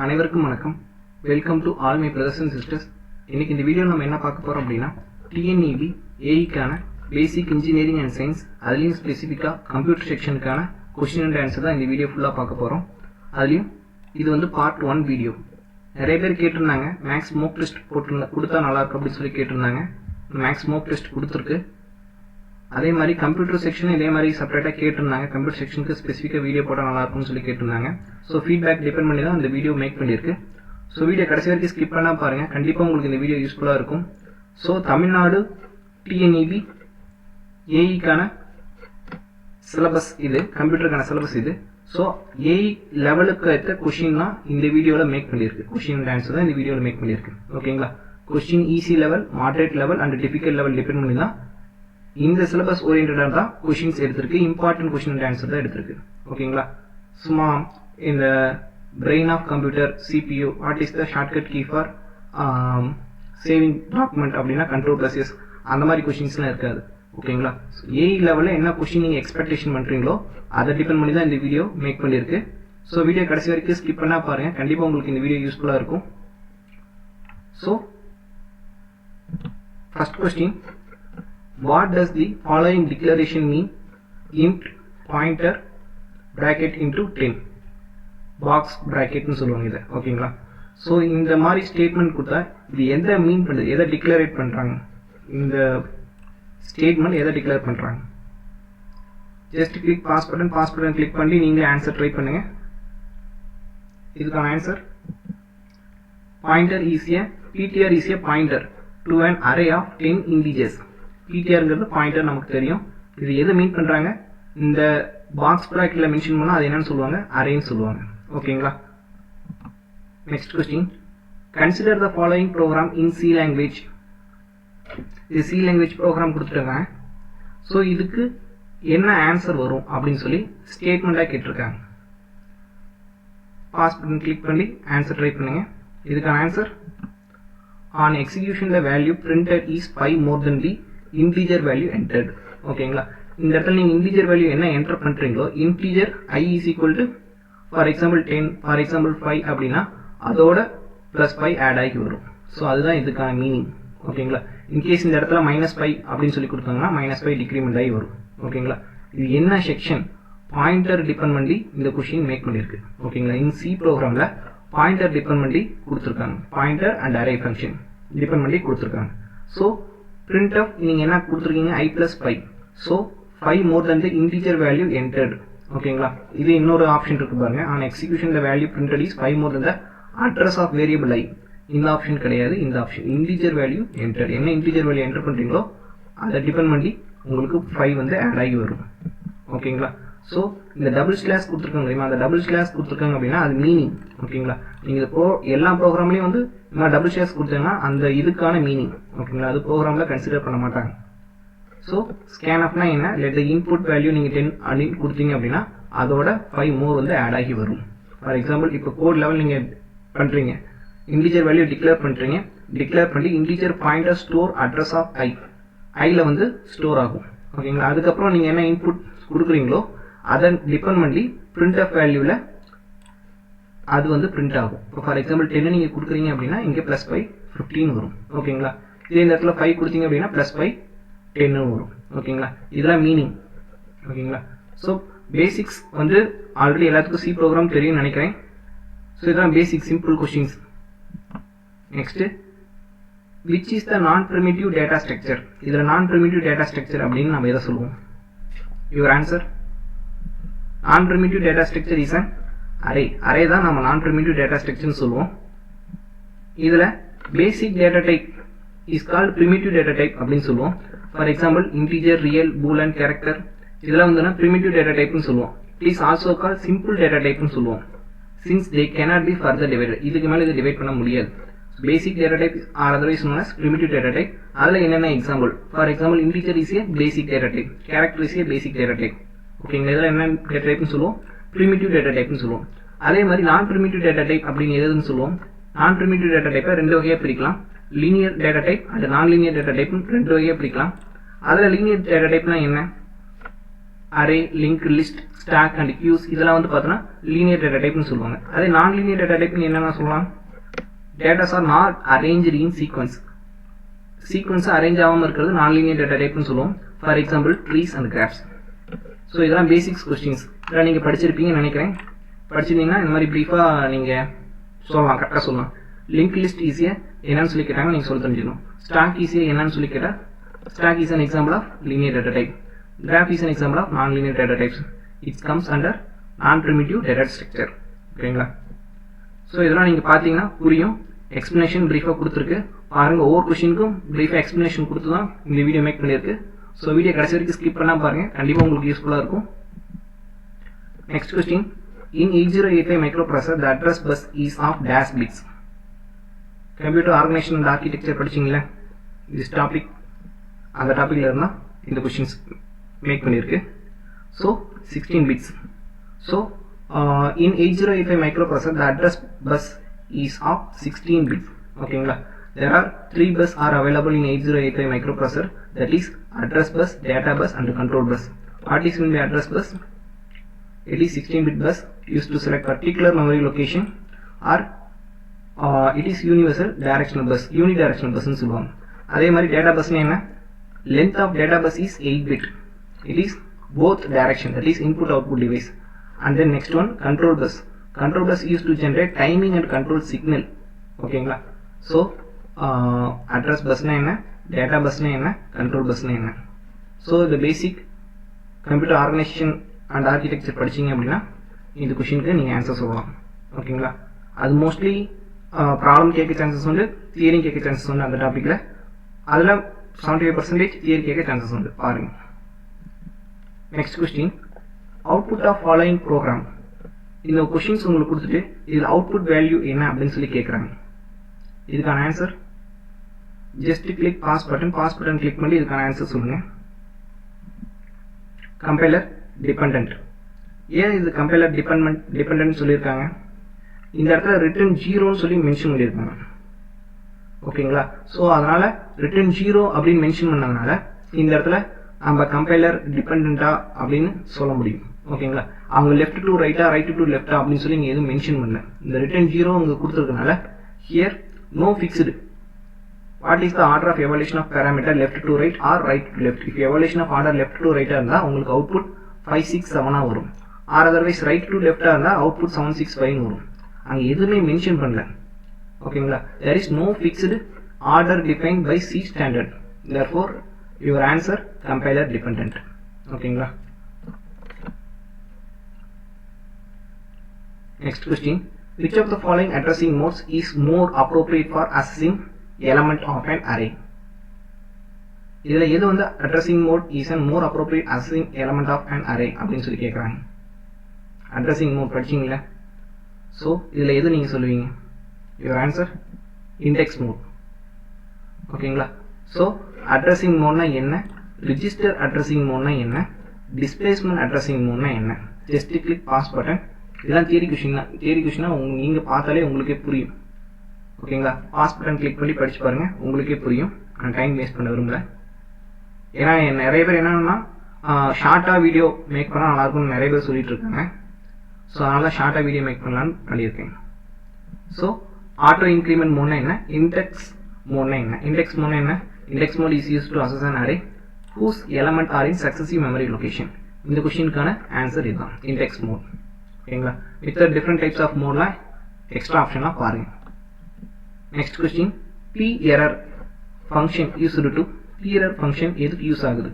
அனைவருக்கும் வணக்கம். Welcome to all my brothers and sisters. இன்னைக்கு இந்த வீடியோ நம்ம என்ன பார்க்க போறோம் அப்படின்னா டிஎன்இபி ஏஇக்கான பேசிக் இன்ஜினியரிங் அண்ட் சயின்ஸ், அதுலேயும் ஸ்பெசிஃபிக்காக கம்ப்யூட்டர் செக்ஷனுக்கான கொஸ்டின் அண்ட் ஆன்சர் தான் இந்த வீடியோ ஃபுல்லாக பார்க்க போகிறோம். அதுலேயும் இது வந்து பார்ட் 1 வீடியோ. நிறைய பேர் கேட்டிருந்தாங்க மேக்ஸ் மோக் டெஸ்ட் கொடுத்தா நல்லா இருக்கும் அப்படின்னு சொல்லி கேட்டிருந்தாங்க. மேக்ஸ் மோக் டெஸ்ட் கொடுத்துருக்கு. அதே மாதிரி கம்ப்யூட்டர் செக்ஷன் இதே மாதிரி செப்பரேட்டாக கேட்டிருந்தாங்க. கம்ப்யூட்டர் செக்ஷனுக்கு ஸ்பெசிஃபிக்காக வீடியோ போட்டால் நல்லா இருக்கும்னு சொல்லி கேட்டிருந்தாங்க. ஸோ ஃபீட்பேக் டிபெண்ட் பண்ணி தான் இந்த வீடியோ மேக் பண்ணியிருக்கு. ஸோ வீடியோ கடைசி வரைக்கும் ஸ்கிப் பண்ணால் பாருங்கள், கண்டிப்பாக உங்களுக்கு இந்த வீடியோ யூஸ்ஃபுல்லாக இருக்கும். ஸோ தமிழ்நாடு டிஎன்இபி ஏஇக்கான சிலபஸ் இது, கம்ப்யூட்டருக்கான சிலபஸ் இது. ஸோ ஏஇ லெவலுக்கு ஏற்ற கொஷின் தான் இந்த வீடியோவில் மேக் பண்ணியிருக்கு. கொஷின் அண்ட் ஆன்சர் தான் இந்த வீடியோவில் மேக் பண்ணியிருக்கு. ஓகேங்களா? Question easy level, moderate level and difficult level depend பண்ணி தான் இந்த சிலபஸ் ஓரியன்டாக தான் கொஷின்ஸ் எடுத்திருக்கு. இம்பார்ட்டன்ட் கொஷின் அண்ட் ஆன்சர் தான் எடுத்திருக்கு. ஓகேங்களா? சும்மா இந்த brain of computer CPU, what is the shortcut key for saving document அப்படின்னா Ctrl+S அந்த மாதிரி கொஷின்ஸ்லாம் இருக்காது. ஓகேங்களா? ஏஇ லெவலில் என்ன கொஷின் நீங்கள் எக்ஸ்பெக்டேஷன் பண்ணுறீங்களோ அதை டிபெண்ட் பண்ணி தான் இந்த வீடியோ மேக் பண்ணியிருக்கு. ஸோ வீடியோ கடைசி வரைக்கும் ஸ்கிப் பண்ணால் பாருங்கள், கண்டிப்பாக உங்களுக்கு இந்த வீடியோ யூஸ்ஃபுல்லாக இருக்கும். So first question, what does the following declaration mean? int pointer bracket into 10 box bracket னு சொல்லுவாங்க இதை. ஓகேங்களா? ஸோ இந்த மாதிரி ஸ்டேட்மெண்ட் கொடுத்தா இது எதை மீன் பண்ணுது, எதை டிக்ளரேட் பண்ணுறாங்க, இந்த ஸ்டேட்மெண்ட் எதை டிக்ளேர் பண்ணுறாங்க? Just click pass button click பண்ணி நீங்களே ஆன்சர் ட்ரை பண்ணுங்க. இதுக்கான answer pointer is a ptr is a pointer to an array of 10 integers. ptrங்கிறது pointer நமக்கு தெரியும். இது எதை மீன் பண்றாங்க? இந்த பாக்ஸ் பிராக்கெட்ல மென்ஷன் பண்ணா அது என்னன்னு சொல்லுவாங்க? அரேன்னு சொல்லுவாங்க. ஓகேங்களா? Next question, consider the following program in C language. இது C language ப்ரோக்ராம் கொடுத்துட்டாங்க. ஸோ இதுக்கு என்ன ஆன்சர் வரும் அப்படின்னு சொல்லி ஸ்டேட்மெண்டா கேட்டிருக்காங்க. பாஸ் பட்டன் கிளிக் பண்ணி ஆன்சர் ட்ரை பண்ணுங்க. இதுக்கான answer, on execution the value printed is 5 more than the integer value entered. ஓகேங்களா? இந்த இடத்துல நீங்க integer value என்ன என்டர் பண்றீங்களோ, integer I is equal to for example 10, for example 5 அப்படின்னா அதோட +5 ஆட் ஆகி வரும். ஸோ அதுதான் இதுக்கான மீனிங். ஓகேங்களா? இன்கேஸ் இந்த இடத்துல -5 அப்படின்னு சொல்லி கொடுத்தாங்கன்னா -5 டிக்ரிமெண்ட் ஆகி வரும். ஓகேங்களா? இது என்ன செக்ஷன்? பாயிண்டர் டிபெண்ட் பண்ணி இந்த கொஸ்டின் மேக் பண்ணியிருக்கு. ஓகேங்களா? இந்த சி ப்ரோக்ராம்ல பாயிண்டர் டிபெண்ட் பண்ணி கொடுத்துருக்காங்க. Pointer and array function depend பண்ணி கொடுத்துருக்காங்க. ஸோ printf நீங்க என்ன கொடுத்துருக்கீங்க? I+5. So 5 more than the integer value entered. ஓகேங்களா? இது இன்னொரு ஆப்ஷன் இருக்கு பாருங்க. on execution the value printed is 5 more than the address of variable I. இந்த ஆப்ஷன் கிடையாது, இந்த ஆப்ஷன் integer value entered. என்ன integer value என்டர் பண்றீங்களோ அதை டிபெண்ட் பண்ணி உங்களுக்கு 5 வந்து ஆட் ஆகி வரும். ஓகேங்களா? ஸோ இந்த டபுள் ஸ்லாஷ் கொடுத்துருக்காங்க தெரியுமா? அந்த டபுள் ஸ்லாஷ் கொடுத்துருக்காங்க அப்படின்னா அது மீனிங். ஓகேங்களா? நீங்கள் எல்லா ப்ரோக்ராம்லையும் வந்து டபுள் ஸ்லாஷ் கொடுத்தாங்கன்னா அந்த இதுக்கான மீனிங். ஓகேங்களா? அது ப்ரோக்ராமில் கன்சிடர் பண்ண மாட்டாங்க. ஸோ ஸ்கேன்அப்னா என்ன? லெட் த இன்புட் வேல்யூ நீங்கள் 10 அப்படின்னு கொடுத்தீங்க அப்படின்னா அதோட 5 மோர் வந்து ஆட் ஆகி வரும். ஃபார் எக்ஸாம்பிள் இப்போ கோட் லெவல் நீங்கள் பண்ணுறீங்க, இன்டிஜர் வேல்யூ டிக்ளேர் பண்ணுறீங்க, டிக்ளேர் பண்ணி integer pointer store address of ஐல வந்து ஸ்டோர் ஆகும். ஓகேங்களா? அதுக்கப்புறம் நீங்கள் என்ன இன்புட் கொடுக்குறீங்களோ அதை டிபெண்ட் பண்ணி printf வேல்யூவில் அது வந்து பிரிண்ட் ஆகும். இப்போ ஃபார் எக்ஸாம்பிள் 10 நீங்கள் கொடுக்குறீங்க அப்படின்னா இங்கே +5 15 வரும். ஓகேங்களா? இதே இந்த இடத்துல 5 கொடுத்தீங்க அப்படின்னா +5 10 வரும். ஓகேங்களா? இதெல்லாம் மீனிங். ஓகேங்களா? ஸோ பேசிக்ஸ் வந்து ஆல்ரெடி எல்லாத்துக்கும் சி ப்ரோக்ராம் தெரியும்னு நினைக்கிறேன். ஸோ இதெல்லாம் பேசிக் simple questions. Next, which is the non-primitive data structure? இதில் non-primitive data structure அப்படின்னு நம்ம எதை சொல்லுவோம்? your answer, non-primitive data structure is an array. array தான் நம்ம non-primitive data structure சொல்லுவோம். இதுல basic data type is called primitive data type அப்படின்னு சொல்லுவோம். for example integer, real, boolean, character இதெல்லாம் வந்து primitive data type னு சொல்லுவோம். it is also called simple data type னு சொல்லுவோம், since they cannot be further divided. இதுக்கு மேல இது டிவைட் பண்ண முடியாது. basic data type are otherwise known as primitive data type. அதுல என்னென்ன example? for example integer is a basic data type, character is a basic data type. ஓகேங்களா? இதெல்லாம் என்ன data type னு சொல்லுவோம்? primitive data type னு சொல்லுவோம். அதே மாதிரி நான் primitive data type அப்படின்னு எதுன்னு சொல்லுவோம்? நான் primitive data type ரெண்டு வகையா பிரிக்கலாம். linear data type and non linear data type ரெண்டு வகையா பிரிக்கலாம். அதுல linear data typeனா என்ன? Array, link, list, stack and queues இதெல்லாம் வந்து பார்த்தோன்னா லீனியர் டேட்டா டைப்னு சொல்லுவாங்க. அதே நான் லீனியர் டேட்டா டைப்னு என்னென்ன சொல்லலாம்? Datas R not arranged in sequence. Sequence arrange ஆகாமல் இருக்கிறது நான் லீனியர் டேட்டா டைப்னு சொல்லுவோம். For example trees and graphs. So இதெல்லாம் பேசிக்ஸ் கொஸ்டின்ஸ். இதெல்லாம் நீங்கள் படிச்சிருப்பீங்கன்னு நினைக்கிறேன். படிச்சிருந்தீங்கன்னா இந்த மாதிரி ப்ரீஃபாக நீங்கள் சொல்லலாம், கரெக்டாக சொல்லலாம். லிங்க் லிஸ்ட் ஈஸியாக என்னன்னு சொல்லி கேட்டாங்க, நீங்கள் சொல்ல தெரிஞ்சுக்கணும். ஸ்டாக் ஈஸியாக என்னன்னு சொல்லி கேட்டால் stack is an example of linear data type. Graph is an example of non-linear data types. It comes under non-primitive data structure. ஓகேங்களா? ஸோ இதெல்லாம் நீங்கள் பார்த்தீங்கன்னா புரியும். எக்ஸ்பிளனேஷன் ப்ரீஃபாக கொடுத்துருக்கு பாருங்கள். ஒவ்வொரு கொஸ்டினுக்கும் ப்ரீஃபாக எக்ஸ்பிளனேஷன் கொடுத்து தான் இந்த வீடியோ மேக் பண்ணியிருக்கு. ஸோ வீடியோ கடைசி வரைக்கும் ஸ்கிப் பண்ணால் பாருங்கள், கண்டிப்பாக உங்களுக்கு யூஸ்ஃபுல்லாக இருக்கும். Next question. In 8085 microprocessor the address bus is of dash bits. Computer organisation and architecture படிச்சிங்களா? திஸ் டாபிக் அந்த டாப்பிக்கில் இருந்தால் இந்த கொஸ்டின்ஸ் மேக் பண்ணியிருக்கு. So 16 bits. So in 8085 microprocessor the address bus is of 16 bits. ஓகேங்களா? there are 3 bus are available in 8085 microprocessor, that is address bus, data bus and control bus. What is meant by address bus? It is 16-bit bus used to select particular memory location, or it is universal directional bus, unidirectional bus னு சொல்லுவாங்க. அதே மாதிரி data bus என்ன? length of data bus is 8 bit. It is both direction, that is input output device. And then next one, control bus. Control bus used to generate timing and control signal. ஓகேங்களா? So address பஸ்னா என்ன, data பஸ்னா என்ன, control பஸ்னா என்ன. So இந்த basic computer organisation and architecture படிச்சிங்க அப்படின்னா இந்த கொஷினுக்கு நீங்கள் ஆன்சர் சொல்லலாம். ஓகேங்களா? அது மோஸ்ட்லி ப்ராப்ளம் கேட்க சான்சஸ் உண்டு, தியரி கேட்க சான்சஸ் உண்டு. அந்த டாப்பிக்கில் அதில் 75% தியரி கேட்க சான்சஸ் உண்டு. பாருங்கள். Next question. Output of following program. இந்த கொஷின்ஸ் உங்களுக்கு கொடுத்துட்டு இதில் அவுட்புட் வேல்யூ என்ன அப்படின்னு சொல்லி கேட்குறாங்க. இதுக்கான answer just click pass button click பண்ணி இதுக்கான ஆன்சர் சொல்லுங்க. Compiler dependent. ஏன் இது கம்பைலர் டிபெண்டன்ட் சொல்லியிருக்காங்க? இந்த இடத்துல ரிட்டர்ன் 0ன்னு சொல்லி மென்ஷன் பண்ணியிருக்காங்க. ஓகேங்களா? ஸோ அதனால ரிட்டர்ன் 0 அப்படின்னு மென்ஷன் பண்ணதுனால இந்த இடத்துல நம்ம கம்பைலர் டிபெண்டா அப்படின்னு சொல்ல முடியும். ஓகேங்களா? அவங்க லெஃப்ட் டு ரைட்டா, ரைட் டு லெஃப்டா அப்படின்னு சொல்லி இங்கே எதுவும் மென்ஷன் பண்ணல. இந்த ரிட்டர்ன் 0 இங்கே கொடுத்துருக்கனால here no fixed. What is the order of evaluation of parameter left to right or right to left? If evaluation of order left to right இருந்தா உங்களுக்கு output 5 6 7 வரும். or otherwise right to left இருந்தா output 7 6 5 வரும். அங்க எதுவுமே mention பண்ணல. ஓகேங்களா? there is no fixed order defined by C standard. therefore your answer compiler dependent. ஓகேங்களா? next question. Which of the following addressing modes is more appropriate for accessing element of an array? இதில் எது வந்து addressing mode is an more appropriate accessing element of an array அப்படின்னு சொல்லி கேட்குறாங்க. addressing mode படிச்சிங்களா? So இதில் எது நீங்கள் சொல்லுவீங்க? your answer index mode. ஓகேங்களா? ஸோ addressing modeனா என்ன, register addressing modeனா என்ன, displacement addressing modeனா என்ன? just click pass button. இதெல்லாம் தியரி கொஷின் தான். தியரி கொஷினா நீங்கள் பார்த்தாலே உங்களுக்கே புரியும். ஓகேங்களா? பாஸ் பட்டன் கிளிக் பண்ணி படிச்சு பாருங்கள், உங்களுக்கே புரியும். நான் டைம் வேஸ்ட் பண்ண விரும்பல. ஏன்னா நிறைய பேர் என்னன்னா ஷார்ட்டாக வீடியோ மேக் பண்ணால் நல்லாயிருக்கும்னு நிறைய பேர் சொல்லிட்டு இருக்காங்க. ஸோ அதனால் ஷார்ட்டாக வீடியோ மேக் பண்ணலான்னு பண்ணியிருக்கேன். ஸோ ஆட்டோ இன்க்ரிமெண்ட் மோட்னா என்ன, இண்டெக்ஸ் மோட்னா என்ன? இண்டெக்ஸ் மோட்னா என்ன? Index mode is use to access an array whose element are in successive memory location. இந்த கொஷினுக்கான ஆன்சர் இதுதான், இண்டெக்ஸ் மோட். ஓகேங்களா? வித் டிஃப்ரெண்ட் டைப்ஸ் ஆஃப் மோட்லாம் எக்ஸ்ட்ரா ஆப்ஷனாக பாருங்க. Next question. P error function used to. P error function எதுக்கு use ஆகுது?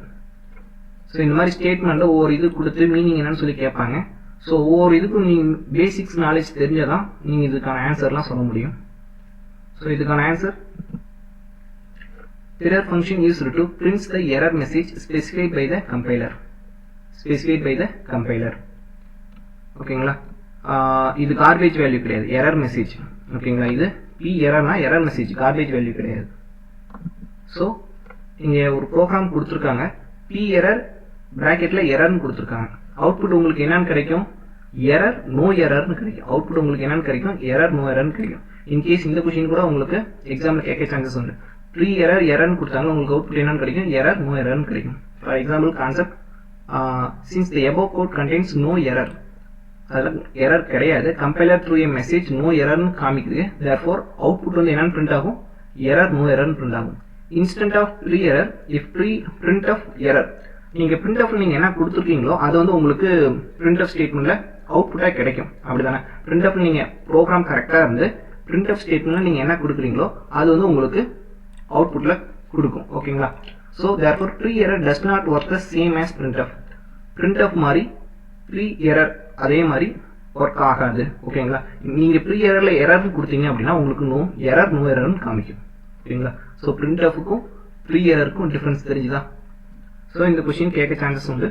So இந்த மாதிரி ஸ்டேட்மெண்ட்டில் ஒவ்வொரு இது கொடுத்து மீனிங் என்னன்னு சொல்லி கேட்பாங்க. ஸோ ஒவ்வொரு இதுக்கும் நீங்கள் பேசிக்ஸ் நாலேஜ் தெரிஞ்சாதான் நீங்கள் இதுக்கான ஆன்சர்லாம் சொல்ல முடியும். ஸோ இதுக்கான answer error function used to print the error message specified by the compiler. ஓகேங்களா? இது கார்பேஜ் வேல்யூ கிடையாது, எரர் மெசேஜ். ஓகேங்களா? இது பி எரர்னா எரர் மெசேஜ், கார்பேஜ் வேல்யூ கிடையாது. ஸோ இங்கே ஒரு ப்ரோக்ராம் கொடுத்துருக்காங்க, பி எரர் பிராக்கெட்டில் எரர்னு கொடுத்துருக்காங்க. அவுட்புட் உங்களுக்கு என்னன்னு கிடைக்கும்? எரர் நோ எரர்னு கிடைக்கும். அவுட்புட் உங்களுக்கு என்னன்னு கிடைக்கும்? எரர் நோ எரர்னு கிடைக்கும். இன்கேஸ் இந்த கொஸ்டின் கூட உங்களுக்கு எக்ஸாமில் கேட்க சான்சஸ் உண்டு. ப்ரீ எரர்னு கொடுத்தாங்க, உங்களுக்கு அவுட்புட் என்னன்னு கிடைக்கும்? எரர் நோ எரர்னு கிடைக்கும். For example concept since the above code contains no error, அதில் எரர் கிடையாது, compiler throw a message no எரர்னு காமிக்குது. தேர்ஃபோர் அவுட்புட் வந்து என்னன்னு பிரிண்ட் ஆகும், எரர் நோ எரர்னு பிரிண்ட் ஆகும். Instead of perror if pre printf error, நீங்கள் பிரிண்ட் ஆஃப் நீங்கள் என்ன கொடுத்துருக்கீங்களோ அது வந்து உங்களுக்கு பிரிண்ட் ஆஃப் ஸ்டேட்மெண்ட்டில் அவுட்புட்டாக கிடைக்கும். அப்படி தானே, பிரிண்ட் ஆஃப் நீங்கள் ப்ரோக்ராம் கரெக்டாக இருந்து பிரிண்ட் ஆஃப் ஸ்டேட்மெண்ட்டில் நீங்கள் என்ன கொடுக்குறீங்களோ அது வந்து உங்களுக்கு அவுட்புட்டில் கொடுக்கும். ஓகேங்களா? So therefore perror does not work the same as printf. Printf மாதிரி ப்ரீ எரர் அதே மாதிரி ஒர்க் ஆகாது. ஓகேங்களா? நீங்கள் ப்ரீ எரரில் எரர்னு கொடுத்தீங்க அப்படின்னா உங்களுக்கு நோ எரர்னு காமிக்கும். ஓகேங்களா? ஸோ பிரிண்ட் ஆஃபுக்கும் ப்ரீ எரருக்கும் டிஃப்ரென்ஸ் தெரிஞ்சுதா? ஸோ இந்த கொஸ்டின் கேட்க சான்சஸ் உண்டு,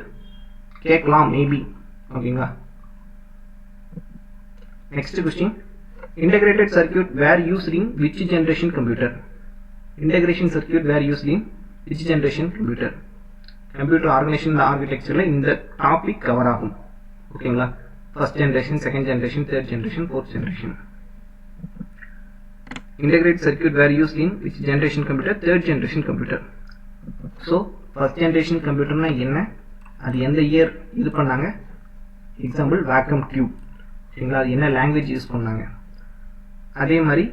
கேட்கலாம் மேபி. ஓகேங்களா? Next question, integrated circuit were used in which generation computer? Integration circuit were used in which generation computer? Computer organisation ஆர்கிடெக்சரில் இந்த டாபிக் கவர் ஆகும். ஓகேங்களா? First generation, second generation, third generation, fourth generation. Integrated circuit were used in which generation computer? Third generation computer. So first generation கம்ப்யூட்டர்னா என்ன, அது எந்த year இது பண்ணாங்க? Example vacuum tube. ஓகேங்களா? அது என்ன லாங்குவேஜ் யூஸ் பண்ணாங்க? அதே மாதிரி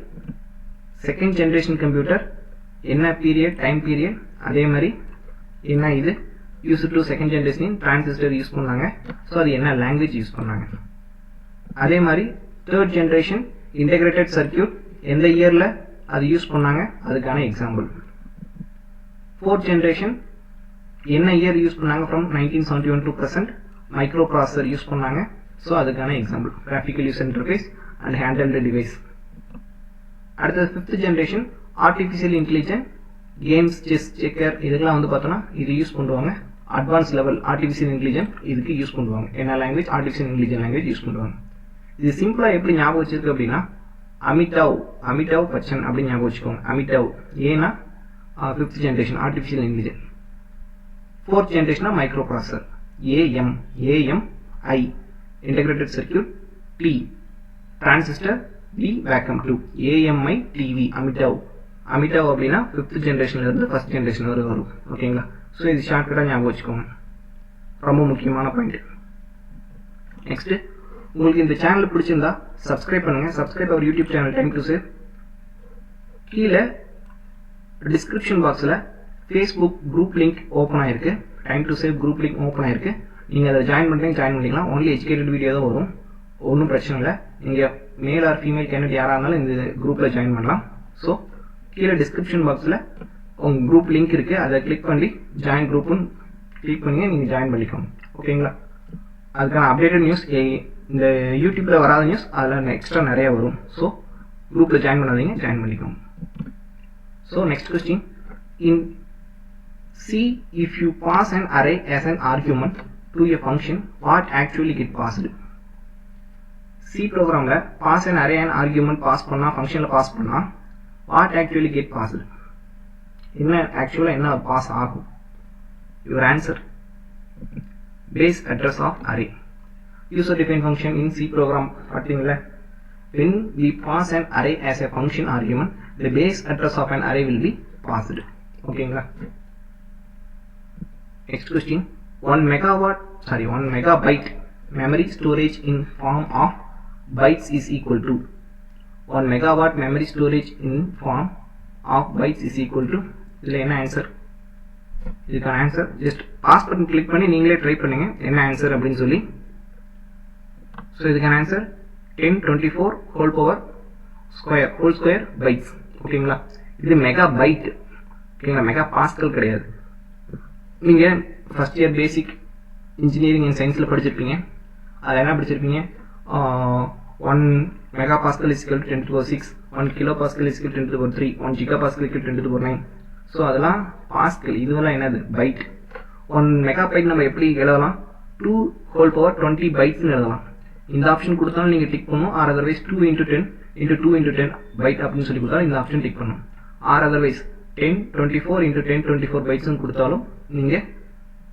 செகண்ட் ஜென்ரேஷன் கம்ப்யூட்டர் என்ன பீரியட், டைம் பீரியட், அதே மாதிரி என்ன இது use to second generation transistor use பண்ணாங்க. ஸோ அது என்ன லாங்குவேஜ் யூஸ் பண்ணாங்க? அதே மாதிரி தேர்ட் ஜென்ரேஷன் இன்டகிரேட்டட் சர்க்யூட் எந்த இயரில் அது யூஸ் பண்ணாங்க, அதுக்கான எக்ஸாம்பிள். ஃபோர்த் ஜென்ரேஷன் என்ன இயர் யூஸ் பண்ணாங்க, from 1971 to present microprocessor use பண்ணாங்க. ஸோ அதுக்கான example graphical user interface and handheld device. அடுத்தது fifth generation artificial intelligence, games, chess, checker, இதெல்லாம் வந்து பார்த்தோன்னா இது யூஸ் பண்ணுவாங்க. அட்வான்ஸ் லெவல் ஆர்டிஃபிஷியல் இன்டெலிஜென்ஸ் இதுக்கு யூஸ் பண்ணுவாங்க. என்ன language? Artificial intelligence language use பண்ணுவாங்க. இது சிம்பிளாக எப்படி ஞாபகம் வச்சிருக்கு அப்படின்னா, அமிதாவ் பச்சன் அப்படின்னு ஞாபகம் வச்சுக்கோங்க. அமிதாவ் ஏன்னா fifth generation artificial intelligence. Fourth ஜென்ரேஷனா microprocessor, AMI integrated circuit, T transistor, V vacuum tube. AMI TV Amitav அப்படின்னா ஃபிஃப்த் ஜென்ரேஷன்ல இருந்து ஃபர்ஸ்ட் ஜென்ரேஷன் வரை வரும். ஓகேங்களா? ஸோ இது ஷார்ட்கட்டாக ஞாபகம் வச்சுக்கோங்க, ரொம்ப முக்கியமான பாயிண்ட். நெக்ஸ்ட், உங்களுக்கு இந்த சேனல் பிடிச்சிருந்தா சப்ஸ்கிரைப் பண்ணுங்க. Subscribe our YouTube channel time to save. கீழே டிஸ்கிரிப்ஷன் பாக்ஸில் ஃபேஸ்புக் குரூப் லிங்க் ஓப்பன் ஆயிருக்கு, time to save group link open ஆயிருக்கு. நீங்கள் அதை ஜாயின் பண்ணிக்கலாம். ஒன்லி எஜுகேட்டட் வீடியோ தான் வரும், ஒன்றும் பிரச்சனை இல்லை. நீங்கள் மேல் ஆர் ஃபீமேல் கேண்டிடேட் யாராக இருந்தாலும் இந்த குரூப்பில் ஜாயின் பண்ணலாம். ஸோ கீழே டிஸ்கிரிப்ஷன் பாக்ஸில் உங்கள் குரூப் லிங்க் இருக்குது, அதை கிளிக் பண்ணி ஜாயின் குரூப்புன்னு கிளிக் பண்ணி நீங்கள் ஜாயின் பண்ணிக்கோங்க. ஓகேங்களா? அதுக்கான அப்டேட்டட் நியூஸ், இந்த யூடியூப்பில் வராத நியூஸ் அதில் எக்ஸ்ட்ரா நிறையா வரும். ஸோ குரூப்பில் ஜாயின் பண்ணாதீங்க, ஜாயின் பண்ணிக்கோங்க. So next question, in C, if you pass an array as an argument to a function, what actually get passed? C ப்ரோக்ராமில் pass an array and argument pass பண்ணால், ஃபங்க்ஷனில் pass பண்ணால் what actually get passed? என்ன ஆக்சுவலாக என்ன pass ஆகும்? your answer, base address of array. user defined function in C program பார்த்தீங்களா? when we pass an array as a function argument, the base address of an array will be passed. ஓகேங்களா? Next question, 1 megabyte memory storage in form of bytes is equal to 1 megabyte memory storage in form of bytes is equal to, இதில் என்ன answer? இதுக்கான answer just pass button click பண்ணி நீங்களே try பண்ணுங்க என்ன answer அப்படின்னு சொல்லி. ஸோ இதுக்கான ஆன்சர் 1024 whole square bytes. ஓகேங்களா? இது மெகா பைட். ஓகேங்களா? மெகா பாஸ்கல் கிடையாது. நீங்கள் first year basic engineering and சயின்ஸில் படிச்சிருப்பீங்க. அதில் என்ன படிச்சிருப்பீங்க? 1 megapascal is equal to 10 to the power 6, 1 kilopascal is equal to 10 to the power 3, 1 gigapascal is equal to 10 to the power 9. So அதெல்லாம் pascal. இதுவெல்லாம் என்னது? பைட். 1 மெகாபைட் நம்ம எப்படி எழுதலாம்? 2 whole power 20 பைட்ஸ்னு எழுதலாம். இந்த ஆப்ஷன் கொடுத்தாலும் நீங்கள் டிக் பண்ணணும். Or otherwise 2 into 10 into 2 into 10 byte அப்படின்னு சொல்லி கொடுத்தாலும் இந்த ஆப்ஷன் டிக் பண்ணணும். ஆர் அதர்வைஸ் 1024 into 1024 பைட்ஸ்னு கொடுத்தாலும் நீங்கள்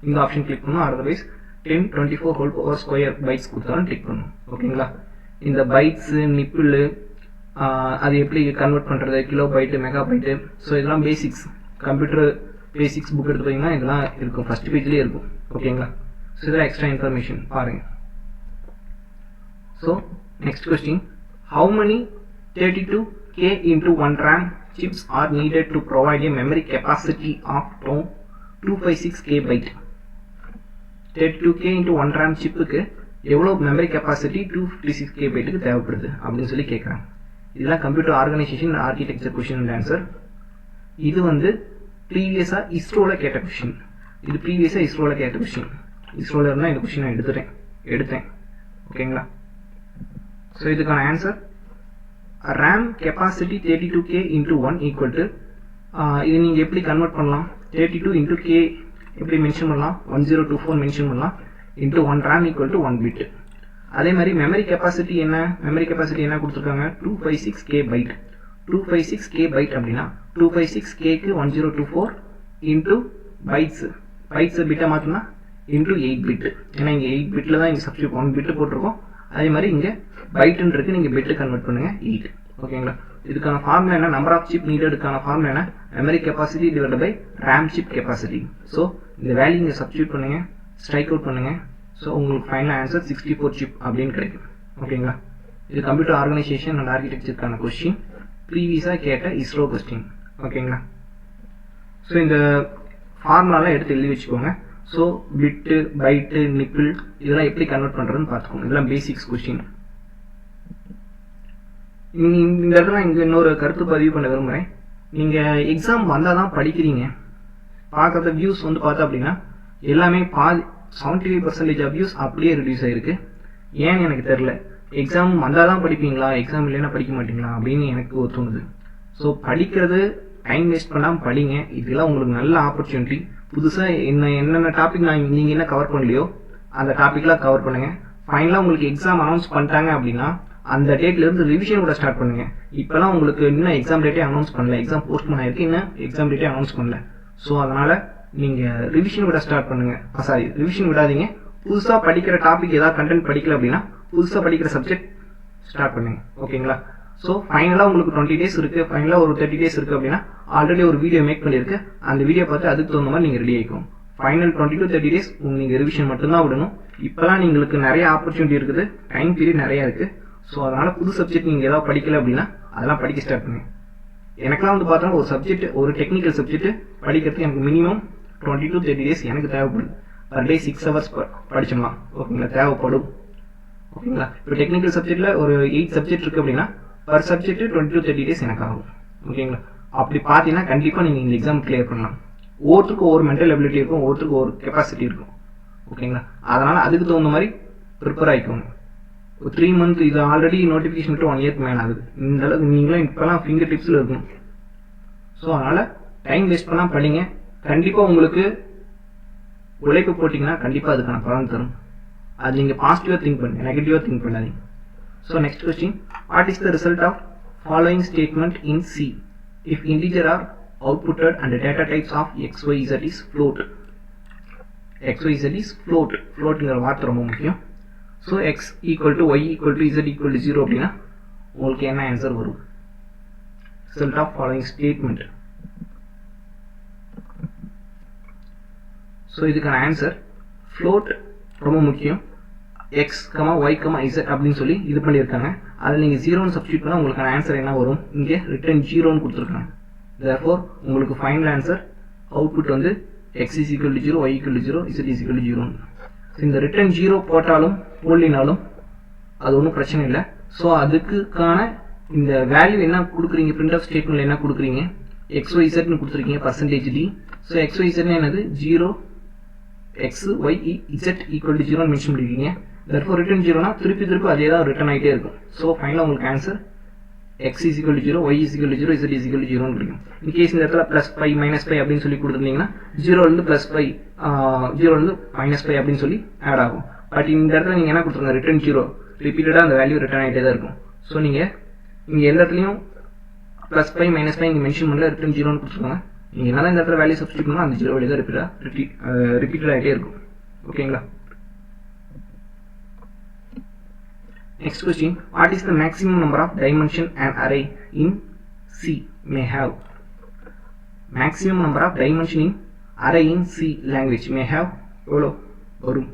இந்த ஆப்ஷன் கிளிக் பண்ணணும். Otherwise 1024 whole power square bytes கொடுத்தாலும் கிளிக் பண்ணணும். ஓகேங்களா? இந்த பைட்ஸு, நிப்பிள், அது எப்படி கன்வெர்ட் பண்ணுறது, kilobyte, megabyte, so இதெல்லாம் பேசிக்ஸ். கம்ப்யூட்டர் பேசிக்ஸ் புக் எடுத்து பார்த்தீங்கன்னா இதெல்லாம் இருக்கும், ஃபஸ்ட் பேஜ்லேயே இருக்கும். ஓகேங்களா? ஸோ இதெல்லாம் எக்ஸ்ட்ரா இன்ஃபர்மேஷன் பாருங்கள். So next question, how many 32K into 1 RAM chips are needed to provide a memory capacity of 256 KB? 32K into 1 RAM சிப்புக்கு எவ்வளோ மெமரி கெப்பாசிட்டி 256 KB தேவைப்படுது அப்படின்னு சொல்லி கேட்குறாங்க. இதெல்லாம் computer organisation architecture question and answer. இது வந்து ப்ரீவியஸாக இஸ்ரோவில் கேட்ட கொஷின். இது ப்ரீவியஸாக இஸ்ரோவில் கேட்ட கொஷின். இஸ்ரோவில் இருந்தால் இந்த கொஷின் நான் எடுத்தேன். ஓகேங்களா? ஸோ இதுக்கான answer RAM capacity 32K into 1 equal to இது நீங்கள் எப்படி கன்வெர்ட் பண்ணலாம்? 32 into K எப்படி மென்ஷன் பண்ணலாம்? 1024 மென்ஷன் பண்ணலாம். into 1 RAM equal to 1 bit. அதே மாதிரி மெமரி கெப்பாசிட்டி என்ன? மெமரி கெப்பாசிட்டி என்ன கொடுத்துருக்காங்க? 256K byte. 256K byte அப்படின்னா 256Kக்கு 1024 into bytes பிட்டை மாற்றினா into 8 bit. ஏன்னா இங்கே 8 பிட்டில் தான் இங்கே சப்ஸ்டியூட் 1 பிட்டு போட்டிருக்கோம். அதே மாதிரி இங்கே பைட்டுன்னு இருக்கு, நீங்கள் பிட்டு கன்வெர்ட் பண்ணுங்க 8. ஓகேங்களா? இதுக்கான ஃபார்முலா என்ன? நம்பர் ஆஃப் சிப் நீடடுக்கான ஃபார்முலா என்ன? Memory capacity divide by RAM chip capacity. So இந்த வேல்யூ இங்கே சப்ஸ்டியூட் பண்ணுங்க, ஸ்ட்ரைக் அவுட் பண்ணுங்க. ஸோ உங்களுக்கு ஃபைனல் ஆன்சர் 64 சிப் அப்படின்னு கிடைக்கும். ஓகேங்களா? இது கம்ப்யூட்டர் ஆர்கனைசேஷன் அண்ட் ஆர்கிடெக்சருக்கான கொஸ்டின், ப்ரீவியஸாக கேட்ட இஸ்ரோ கொஸ்டின். ஓகேங்களா? ஸோ இந்த ஃபார்முலாலாம் எடுத்து எழுதி வச்சுக்கோங்க. ஸோ பிட்டு, பைட்டு, நிப்பிள் இதெல்லாம் எப்படி கன்வெர்ட் பண்ணுறதுன்னு பார்த்துக்கோங்க. இதெல்லாம் பேசிக்ஸ் கொஸ்டின். இந்த இடத்துல இங்கே இன்னொரு கருத்து பதிவு பண்ண விரும்புகிறேன். நீங்கள் எக்ஸாம் வந்தால் தான் படிக்கிறீங்க. பார்க்குற வியூஸ் வந்து பார்த்தா அப்படின்னா எல்லாமே 75% ஆஃப் வியூஸ் அப்படியே ரிடியூஸ் ஆகிருக்கு. ஏன்னு எனக்கு தெரில. எக்ஸாம் வந்தால் தான் படிப்பீங்களா, எக்ஸாம் இல்லைன்னா படிக்க மாட்டீங்களா அப்படின்னு எனக்கு தோணுது. ஸோ படிக்கிறது டைம் வேஸ்ட் பண்ணாமல் படிங்க. இதெல்லாம் உங்களுக்கு நல்ல ஆப்பர்ச்சுனிட்டி. புதுசாக என்னென்ன டாபிக் நீங்கள் என்ன கவர் பண்ணலையோ அந்த டாப்பிக்லாம் கவர் பண்ணுங்கள். ஃபைனலாக உங்களுக்கு எக்ஸாம் அனௌன்ஸ் பண்ணிட்டாங்க அப்படின்னா அந்த டேட்லேருந்து ரிவிஷன் கூட ஸ்டார்ட் பண்ணுங்கள். இப்போலாம் உங்களுக்கு இன்னும் எக்ஸாம் டேட்டே அனௌன்ஸ் பண்ணல, எக்ஸாம் போஸ்ட்போன் ஆகிருக்கு, இன்னும் எக்ஸாம் டேட்டே அனௌன்ஸ் பண்ணல. ஸோ அதனால் நீங்கள் ரிவிஷன் விட ஸ்டார்ட் பண்ணுங்கள். ரிவிஷன் விடாதீங்க. புதுசாக படிக்கிற டாபிக் ஏதாவது கண்டென்ட் படிக்கல அப்படின்னா புதுசாக படிக்கிற சப்ஜெக்ட் ஸ்டார்ட் பண்ணுங்க. ஓகேங்களா? ஸோ ஃபைனலாக உங்களுக்கு 20 days இருக்குது, ஃபைனலாக ஒரு 30 days இருக்குது அப்படின்னா ஆல்ரெடி ஒரு வீடியோ மேக் பண்ணியிருக்கு. அந்த வீடியோ பார்த்து அதுக்கு தகுந்த மாதிரி நீங்கள் ரெடி ஆகிக்கும். ஃபைனல் 20 to 30 days நீங்கள் ரிவிஷன் மட்டும்தான் விடணும். இப்போலாம் உங்களுக்கு நிறைய ஆப்பர்ச்சுனிட்டி இருக்குது, டைம் பீரியட் நிறையா இருக்குது. ஸோ அதனால் புது சப்ஜெக்ட் நீங்கள் ஏதாவது படிக்கல அப்படின்னா அதெல்லாம் படிக்க ஸ்டார்ட் பண்ணுங்க. எனக்குலாம் வந்து பார்த்தோன்னா ஒரு சப்ஜெக்ட், ஒரு டெக்னிக்கல் சப்ஜெக்ட் படிக்கிறதுக்கு எனக்கு மினிமம் 20 to 30 days எனக்கு தேவைப்படுது. Per day 6 hours படிச்சிடலாம். ஓகேங்களா? தேவைப்படும். ஓகேங்களா? இப்போ டெக்னிக்கல் சப்ஜெக்டில் ஒரு 8 சப்ஜெக்ட் இருக்குது அப்படின்னா பர் சப்ஜெக்ட் 20 to 30 days எனக்கு ஆகும். ஓகேங்களா? அப்படி பார்த்தீங்கன்னா கண்டிப்பாக நீங்கள் இந்த எக்ஸாம் கிளியர் பண்ணலாம். ஒவ்வொருத்தருக்கும் ஒவ்வொரு மென்டல் எபிலிட்டி இருக்கும், ஒவ்வொருத்தருக்கும் ஒரு கெப்பாசிட்டி இருக்கும். ஓகேங்களா? அதனால் அதுக்கு தகுந்த மாதிரி ப்ரிப்பேர் ஆகிக்கோங்க. ஒரு 3 month இது ஆல்ரெடி நோட்டிஃபிகேஷன் விட்டு 1 year மேலே ஆகுது. இந்த அளவுக்கு நீங்களும் இப்போலாம் ஃபிங்கர் டிப்ஸில் இருக்கணும். ஸோ அதனால் டைம் வேஸ்ட் பண்ணால் படிங்க. கண்டிப்பாக உங்களுக்கு உழைப்பு போட்டிங்கன்னா கண்டிப்பாக அதுக்கான பலன் தரும். அது நீங்கள் பாசிட்டிவாக திங்க் பண்ணுங்க, நெகட்டிவாக திங்க் பண்ணாதீங்க. So next question, what is the result of following statement in C if integer are outputted and data types of xyz is float. xyz is float. floatங்கிற வார்த்தை ரொம்ப முக்கியம். So x equal to y equal to z equal to 0 அப்படின்னா உங்களுக்கு என்ன answer வரும்? Result of following statement. So இதுக்கான answer float ரொம்ப முக்கியம். x, y, z அப்படின்னு சொல்லி இது பண்ணியிருக்காங்க. அதில் நீங்கள் 0ன்னு சப்ஸ்டியூட் பண்ணால் உங்களுக்கான ஆன்சர் என்ன வரும்? இங்கே ரிட்டர்ன் 0ன்னு கொடுத்துருக்காங்க. therefore உங்களுக்கு ஃபைனல் ஆன்சர் அவுட்புட் வந்து x is equal to 0, y equal to 0, z is equal to 0. இந்த ரிட்டர்ன் 0 போட்டாலும் போடலினாலும் அது ஒன்றும் பிரச்சனை இல்லை. ஸோ அதுக்கான இந்த வேல்யூ என்ன கொடுக்குறீங்க, பிரிண்ட் ஆஃப் ஸ்டேட்மெண்ட்டில் என்ன கொடுக்குறீங்க? xyzன்னு கொடுத்துருக்கீங்க %d. ஸோ xyzன்னு என்னது? 0 x y z equal to 0 mention பண்ணிருக்கீங்க. therefore ரிட்டர்ன் 0னா திருப்பி அதே தான் ரிட்டர்ன் ஆகிட்டே இருக்கும். ஸோ ஃபைனலாக உங்களுக்கு answer x is equal to 0, y is equal to 0, z is equal to 0 கிடைக்கும். இன்கேஸ் இந்த இடத்துல +5 -5 அப்படின்னு சொல்லி கொடுத்துருந்தீங்கன்னா 0லேருந்து +5 0லேருந்து -5 அப்படின்னு சொல்லி ஆட் ஆகும். பட் இந்த இடத்துல நீங்கள் என்ன கொடுத்துருங்க? ரிட்டர்ன் 0 ரிப்பீட்டடாக அந்த வேல்யூ ரிட்டர்ன் ஆகிட்டே தான் இருக்கும். ஸோ நீங்கள் இங்கே எந்த இடத்துலையும் +5 -5 இங்கே மென்ஷன் பண்ணல, ரிட்டர்ன் 0ன்னு கொடுத்துருக்காங்க. நீங்கள் என்ன தான் இந்த இடத்துல வேல்யூ சப்ஸ்டியூட் பண்ணால் அந்த 0 வேல்யூ தான் ரிப்பீட்டட் ஆகிட்டே இருக்கும். ஓகேங்களா? Next question, what is the maximum number of dimension an array in C may have? Maximum number of dimension in array in C language may have எவ்வளோ வரும்?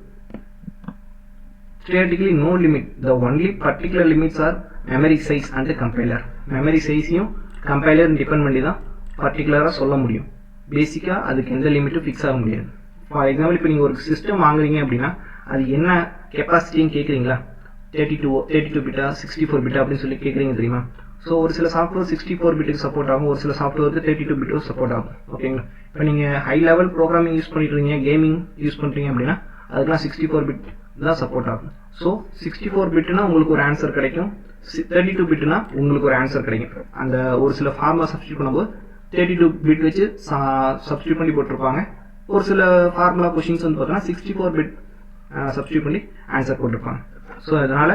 theoretically no limit. The only particular limits are memory size and compiler. memory sizeயும் compiler depend பண்ணி தான் பர்டிகுலராக சொல்ல முடியும். பேசிக்காக அதுக்கு எந்த லிமிட்டும் ஃபிக்ஸ் ஆக முடியாது. ஃபார் எக்ஸாம்பிள் இப்போ நீங்கள் ஒரு சிஸ்டம் வாங்குறீங்க அப்படின்னா அது என்ன கெப்பாசிட்டின்னு கேட்குறீங்களா, 32 பிட்டா 64 பிட்டா அப்படின்னு சொல்லி கேட்குறீங்க தெரியுமா. ஸோ ஒரு சில சாஃப்ட்வேர் 64 பிட்டுக்கு சப்போர்ட் ஆகும், ஒரு சில சாஃப்ட்வேருக்கு 32 பிட்டுக்கு சப்போர்ட் ஆகும். ஓகேங்களா. இப்போ நீங்கள் ஹை லெவல் ப்ரோக்ராமிங் யூஸ் பண்ணிட்டு இருக்கீங்க, கேமிங் யூஸ் பண்ணுறீங்க அப்படின்னா அதுக்கெல்லாம் 64 பிட் தான் சப்போர்ட் ஆகும். ஸோ 64 பிட்னா உங்களுக்கு ஒரு ஆன்சர் கிடைக்கும், 32 பிட்னா உங்களுக்கு ஒரு ஆன்சர் கிடைக்கும். அந்த ஒரு சில ஃபார்முலா சப்ஸ்டியூட் பண்ணும்போது 32 பிட் வச்சு சப்ஸ்டியூட் பண்ணி போட்டிருப்பாங்க. ஒரு சில ஃபார்முலா கொஷின்ஸ் வந்து பார்த்தோன்னா 64 பிட் சப்ஸ்டியூட் பண்ணி ஆன்சர் போட்டிருப்பாங்க. ஸோ அதனால்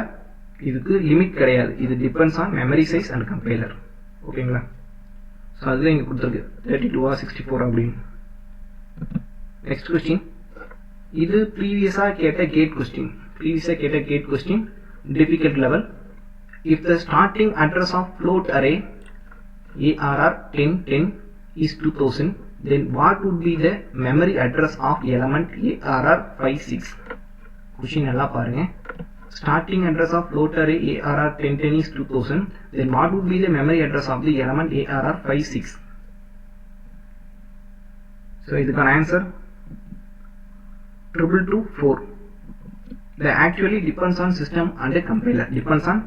இதுக்கு லிமிட் கிடையாது. இது depends on memory size and compiler. ஓகேங்களா. ஸோ அதுதான் இங்கே கொடுத்துருக்கு 32 64 அப்படின்னு. நெக்ஸ்ட் கொஸ்டின், இது ப்ரீவியஸாக கேட்ட GATE question difficult level. If the starting address of float array ARR 1010 is 2000, then what would be the memory address of element ARR 56? Question நல்லா பாருங்க. Starting address of float array ARR 1010 is 2000, then what would be the memory address of the element ARR 56? So இதுக்கான answer 222 The actually depends on system and compiler. Depends on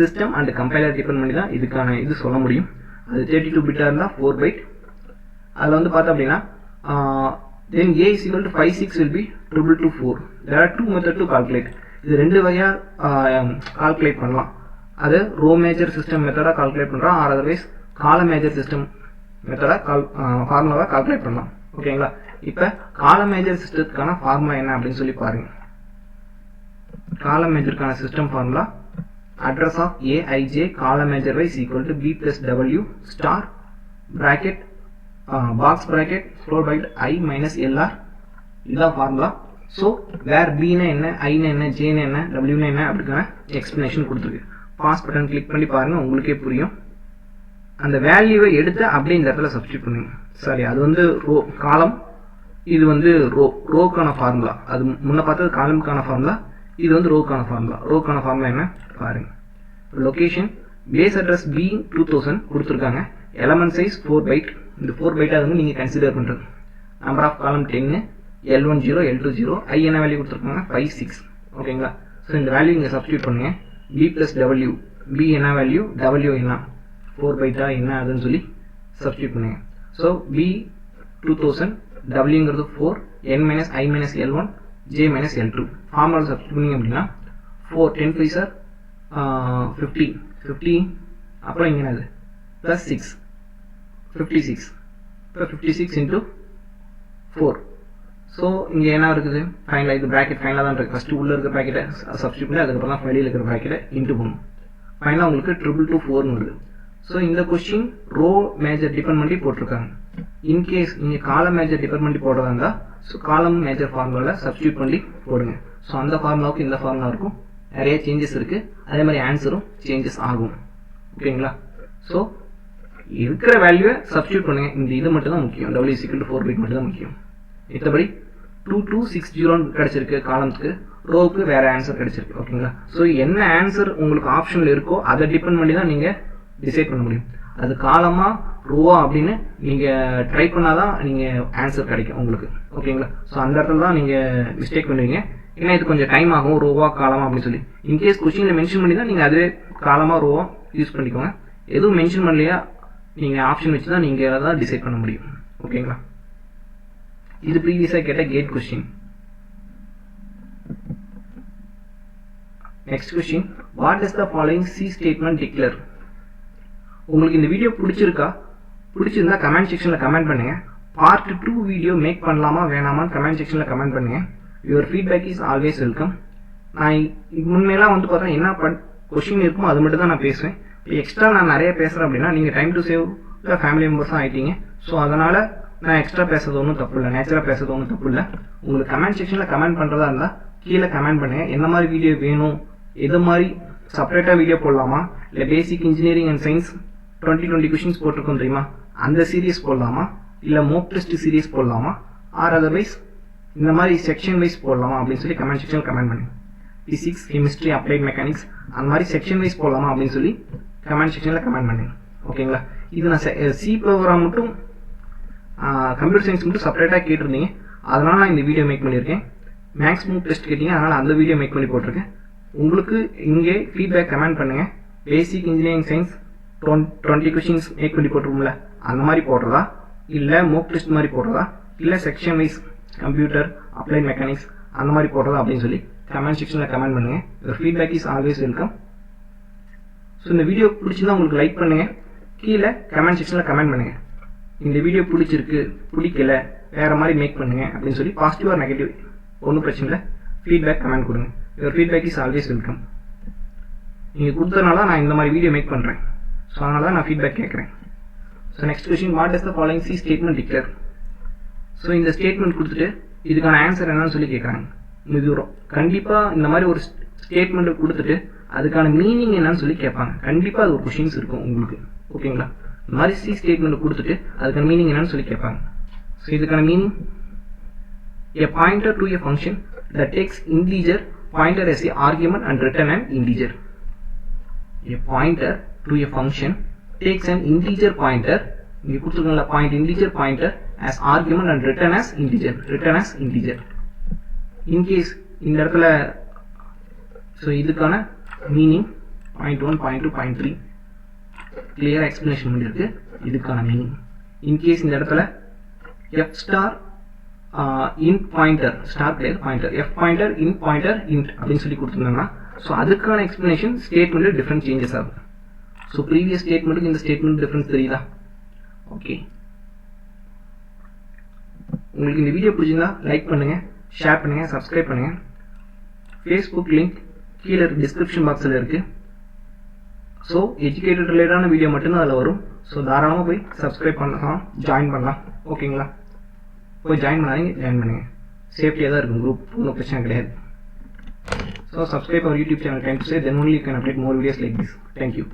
system and compiler depend பண்ணி தான் இதுக்கான இது சொல்ல முடியும். அது 32 பிட்டாக இருந்தால் 4 பைட். அதில் வந்து பார்த்தோம் அப்படின்னா then A is equal to 56 will be 222 There are two methods to calculate. இது ரெண்டு வகையாக கால்குலேட் பண்ணலாம். அது ரோ மேஜர் சிஸ்டம் மெத்தடாக கால்குலேட் பண்ணுறோம், ஆர் அதர்வைஸ் கால மேஜர் சிஸ்டம் மெத்தடாக ஃபார்முலாவாக கால்குலேட் பண்ணலாம். ஓகேங்களா. இப்போ கால மேஜர் சிஸ்டத்துக்கான ஃபார்முலா என்ன அப்படின்னு சொல்லி பாருங்க. கால மேஜருக்கான system formula address of Aij column measure y is equal to b plus w star bracket box bracket float byte I minus lr. இதுதான் ஃபார்முலா. ஸோ வேர் பின்னா என்ன, ஐனா என்ன, ஜேனா என்ன, டபிள்யூனா என்ன அப்படிக்கான எக்ஸ்பிளனேஷன் கொடுத்துருக்கு. பாஸ் பட்டன் கிளிக் பண்ணி பாருங்க, உங்களுக்கே புரியும். அந்த வேல்யூவை எடுத்து அப்படியே இந்த இடத்துல சப்ஸ்டியூட் பண்ணுங்க. சாரி, அது வந்து ரோ காலம், இது வந்து ரோக்கான ஃபார்முலா. அது முன்ன பார்த்தது காலமுக்கான ஃபார்முலா, இது வந்து ரோக்கான ஃபார்முலா. ரோக்கான ஃபார்முலா என்ன பாருங்க. லொகேஷன் பேஸ் அட்ரஸ் பி 2000 கொடுத்துருக்காங்க. Element size 4 byte. இந்த 4 பைட்டாக வந்து நீங்கள் கன்சிடர் பண்ணுறது. நம்பர் ஆஃப் காலம் 10, L10 L20, ஐ என்ன வேல்யூ கொடுத்துருக்காங்க 56. ஓகேங்களா. ஸோ இந்த வேல்யூ இங்கே சப்ஸ்டியூட் பண்ணுங்க. பி ப்ளஸ் டபிள்யூ, பி என்ன வேல்யூ, டபிள்யூ என்ன 4 பைட்டா என்ன அதுன்னு சொல்லி சப்ஸ்டியூட் பண்ணுங்க. ஸோ பி 2000, டபிள்யூங்கிறது 4, n minus I minus L1, j minus L2. Formula substitute பண்ணிங்க அப்படின்னா 4 10 5 சார் 50 அப்புறம் இங்கே என்னது ப்ளஸ் 6 56. இப்போ 56 இன்ட்டு 4. ஸோ இங்கே என்ன இருக்குது ஃபைனலாக, இது ப்ராக்கெட் ஃபைனலாக தான் இருக்குது. ஃபஸ்ட்டு உள்ளே இருக்கிற ப்ராக்கெட்டை சப்ஸ்டியூட் பண்ணி அதுக்கப்புறம் தான் வெளியில் இருக்கிற ப்ராக்கெட்டை இன்ட்டு பண்ணும். ஃபைனலாக உங்களுக்கு 222 வருது. ஸோ இந்த கொஸ்டின் ரோ மேஜர் டிபெண்ட் பண்ணி போட்டிருக்காங்க. இன்கேஸ் நீங்கள் காலம் மேஜர் டிபெண்ட் பண்ணி போடுறதா இருந்தால் ஸோ காலம் மேஜர் ஃபார்முலாவில் சப்ஸ்டியூட் பண்ணி போடுங்க. ஸோ அந்த ஃபார்முலாவுக்கு இந்த ஃபார்முலா இருக்கும், நிறைய சேஞ்சஸ் இருக்குது. அதே மாதிரி ஆன்சரும் சேஞ்சஸ் ஆகும். ஓகேங்களா. ஸோ இருக்கிற வேல்யூவை சப்ஸ்டியூட் பண்ணுங்கள். இந்த இது மட்டும் தான் முக்கியம், W=4 பைட் மட்டும் தான் முக்கியம். மற்றபடி 2260 கிடச்சிருக்கு காலத்துக்கு, ரோவுக்கு வேறு ஆன்சர் கிடச்சிருக்கு. ஓகேங்களா. ஸோ என்ன ஆன்சர் உங்களுக்கு ஆப்ஷனில் இருக்கோ அதை டிபெண்ட் பண்ணி தான் நீங்கள் டிசைட் பண்ண முடியும். அது காலமா ரோவா அப்படின்னு நீங்கள் ட்ரை பண்ணாதான் நீங்கள் ஆன்சர் கிடைக்கும் உங்களுக்கு. ஓகேங்களா. ஸோ அந்த இடத்துல தான் நீங்கள் மிஸ்டேக் பண்ணுவீங்க. ஏன்னா இது கொஞ்சம் டைம் ஆகும், ரோவா காலமா அப்படின்னு சொல்லி. இன்கேஸ் கொஸ்டினில் மென்ஷன் பண்ணி தான் நீங்கள் அதுவே காலமா ரோவா யூஸ் பண்ணிக்கோங்க. எதுவும் மென்ஷன் பண்ணலையா நீங்கள் ஆப்ஷன் வச்சு தான் நீங்கள் தான் டிசைட் பண்ண முடியும். ஓகேங்களா. இது ப்ரீவியஸாக கேட்ட GATE question. Next question, what is the following C statement declare? உங்களுக்கு இந்த வீடியோ பிடிச்சிருந்தா கமெண்ட் செக்ஷனில் கமெண்ட் பண்ணுங்க. பார்ட் 2 வீடியோ மேக் பண்ணலாமா வேணாமான்னு கமெண்ட் செக்ஷனில் கமெண்ட் பண்ணுங்க. Your feedback is always welcome. நான் முன்னெல்லாம் வந்து பார்த்தா என்ன கொஸ்டின் இருக்குமோ அது மட்டும் தான் நான் பேசுவேன். இப்போ எக்ஸ்ட்ரா நான் நிறைய பேசுகிறேன் அப்படின்னா நீங்கள் டைம் டு சேவ் ஃபேமிலி மெம்பர்ஸாக ஆகிட்டீங்க. ஸோ அதனால் நான் எக்ஸ்ட்ரா பேசுறது ஒன்றும் தப்பு இல்லை, நேச்சராக பேசுறது ஒன்றும் தப்பு இல்லை. உங்களுக்கு கமெண்ட் செக்ஷனில் கமெண்ட் பண்ணுறதா இருந்தால் கீழே கமெண்ட் பண்ணுங்கள். என்ன மாதிரி வீடியோ வேணும், எது மாதிரி செப்பரேட்டாக வீடியோ போடலாமா, இல்லை பேசிக் இன்ஜினியரிங் அண்ட் சயின்ஸ் 2020 கொஷின்ஸ் போட்டிருக்கோம் தெரியுமா, அந்த சீரியஸ் போடலாமா, இல்லை மோக் டெஸ்ட் சீரியஸ் போடலாமா, ஆர் அதர்வைஸ் இந்த மாதிரி செக்ஷன் வைஸ் போடலாமா அப்படின்னு சொல்லி கமெண்ட் செக்ஷனில் கமெண்ட் பண்ணுங்க. ஃபிசிக்ஸ் கெமிஸ்ட்ரி அப்ளைட் மெக்கானிக்ஸ் அந்த மாதிரி செக்ஷன் வைஸ் போடலாமா அப்படின்னு சொல்லி கமெண்ட் செக்ஷனில் கமெண்ட் பண்ணுங்க. ஓகேங்களா? இது நான் சி ப்ரோக்ராம் மட்டும் கம்ப்யூட்டர் சயின்ஸ் மட்டும் செப்பரேட்டாக கேட்டிருந்தீங்க, அதனால் நான் இந்த வீடியோ மேக் பண்ணியிருக்கேன். மேக்ஸ் மூக் டெஸ்ட் கேட்டீங்க, அதனால் அந்த வீடியோ மேக் பண்ணி போட்டிருக்கேன். உங்களுக்கு இங்கே ஃபீட்பேக் கமெண்ட் பண்ணுங்கள். Basic engineering science 20 questions make பண்ணி போட்டிருக்கோம்ல, அந்த மாதிரி போடுறதா, இல்லை மூக் டெஸ்ட் மாதிரி போடுறதா, இல்லை section wise computer applied mechanics அந்த மாதிரி போடுறதா அப்படின்னு சொல்லி கமெண்ட் செக்ஷனில் கமெண்ட் பண்ணுங்கள். Your feedback is always welcome. So இந்த வீடியோ பிடிச்சிருந்தா உங்களுக்கு லைக் பண்ணுங்கள், கீழே கமெண்ட் செக்ஷனில் கமெண்ட் பண்ணுங்கள். இந்த வீடியோ பிடிச்சிருக்கு, பிடிக்கல, வேறு மாதிரி மேக் பண்ணுங்கள் அப்படின்னு சொல்லி பாசிட்டிவ் ஆர் நெகட்டிவ் ஒன்றும் பிரச்சனை இல்லை, ஃபீட்பேக் கமெண்ட் கொடுங்க. Your feedback is always welcome. நீங்கள் கொடுத்ததுனால நான் இந்த மாதிரி வீடியோ மேக் பண்ணுறேன். ஸோ அதனால தான் நான் ஃபீட்பேக் கேட்குறேன். So next question, what is the following C statement declare? So இந்த ஸ்டேட்மெண்ட் கொடுத்துட்டு இதுக்கான ஆன்சர் என்னன்னு சொல்லி கேட்குறாங்க. இது கண்டிப்பாக இந்த மாதிரி ஒரு ஸ்டேட்மெண்ட்டை கொடுத்துட்டு அதுக்கான மீனிங் என்னன்னு சொல்லி கேட்பாங்க. கண்டிப்பாக அது ஒரு கொஷின்ஸ் இருக்கும் உங்களுக்கு. ஓகேங்களா? இந்த மாதிரி சி ஸ்டேட்மெண்ட் கொடுத்துட்டு அதுக்கான மீனிங் என்னன்னு சொல்லி கேட்பாங்க. ஸோ இதுக்கான meaning, a pointer to a function that takes integer pointer as a argument and return an integer. A pointer to a function takes an integer pointer, இங்க கொடுத்துருக்கோம்ல point integer pointer as argument and return as integer. In case இந்த இடத்துல so இதுக்கான meaning point 1 point 2 point 3 கிளியராக explanation பண்ணியிருக்கு. இதுக்கான meaning in case இந்த இடத்துல f star int pointer star கிடையாது pointer f pointer int pointer int அப்படின்னு சொல்லி கொடுத்துருந்தாங்கன்னா ஸோ அதுக்கான எக்ஸ்பிளனேஷன் ஸ்டேட்மெண்ட்டில் டிஃப்ரெண்ட் சேஞ்சஸ் ஆகும். ஸோ ப்ரீவியஸ் ஸ்டேட்மெண்ட்டுக்கு இந்த ஸ்டேட்மெண்ட் டிஃப்ரென்ஸ் தெரியுதா? ஓகே, உங்களுக்கு இந்த வீடியோ பிடிச்சிருந்தா லைக் பண்ணுங்கள், ஷேர் பண்ணுங்கள், சப்ஸ்கிரைப் பண்ணுங்கள். ஃபேஸ்புக் லிங்க் கீழே டிஸ்கிரிப்ஷன் பாக்ஸில் இருக்குது. ஸோ எஜுகேட்டட் ரிலேட்டடான வீடியோ மட்டும்தான் அதில் வரும். ஸோ தாராளமாக போய் சப்ஸ்கிரைப் பண்ணலாம், ஜாயின் பண்ணலாம். ஓகேங்களா? போய் ஜாயின் பண்ணாதீங்க, ஜாயின் பண்ணுங்கள். சேஃப்டியாக தான் இருக்கும் குரூப், ஒன்றும் பிரச்சனை கிடையாது. So subscribe our YouTube channel time to say, then only you can update more videos like this. Thank you.